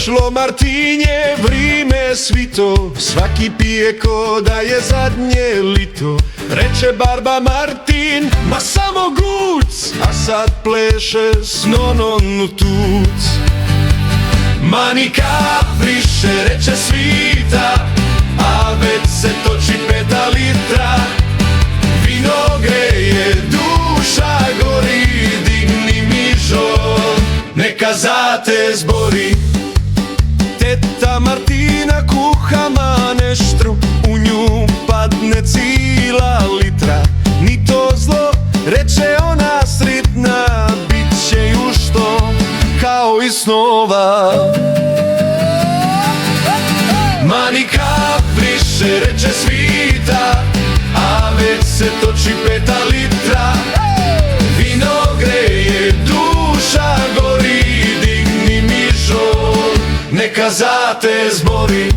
Došlo Martinje, vrime svito, svaki pije ko da je zadnje lito. Reče barba Martin, ma samo guc, a sad pleše s nonon u tuc. Mani kapriše, reče svita, a već se toči 5 litra. Vino greje, duša gori, digni mi žol, neka za te zbori. Teta Martina kuha maneštru, u nju padne cila litra. Ni to zlo, reče ona sritna, bit će ju što, kao i snova. Mani kapriše, reče svita, a već se toči 5 litra. Vino greje, duša gori, digni mi žol, neka za te zbori.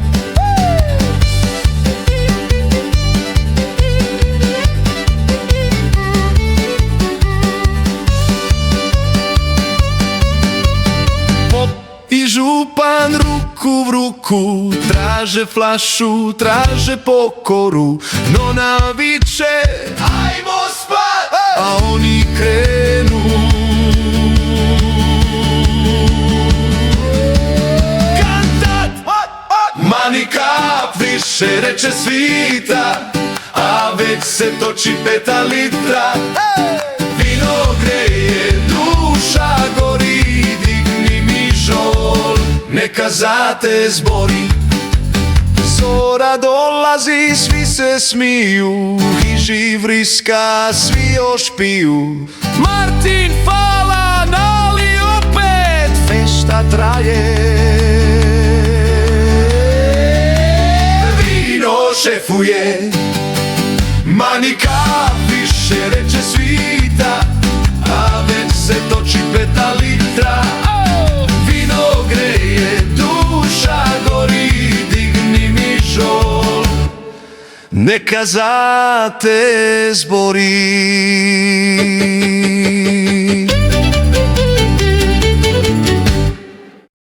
Pop i župan ruku v ruku traže flašu, traže pokoru. Nona viče, ajmo spat, a oni krenu. Mani kapriše, reče svita, a već se toči 5 litra. Vino greje, duša gori, digni mi žol, neka za te zbori. Zora dolazi, svi se smiju, hiži vriska, svi još piju. Martin fala, nali opet, fešta traje. Šefuje, mani kapriše, reče svita, a već se toči 5 litra. Vino greje, duša gori, digni mi žol, neka za te zbori.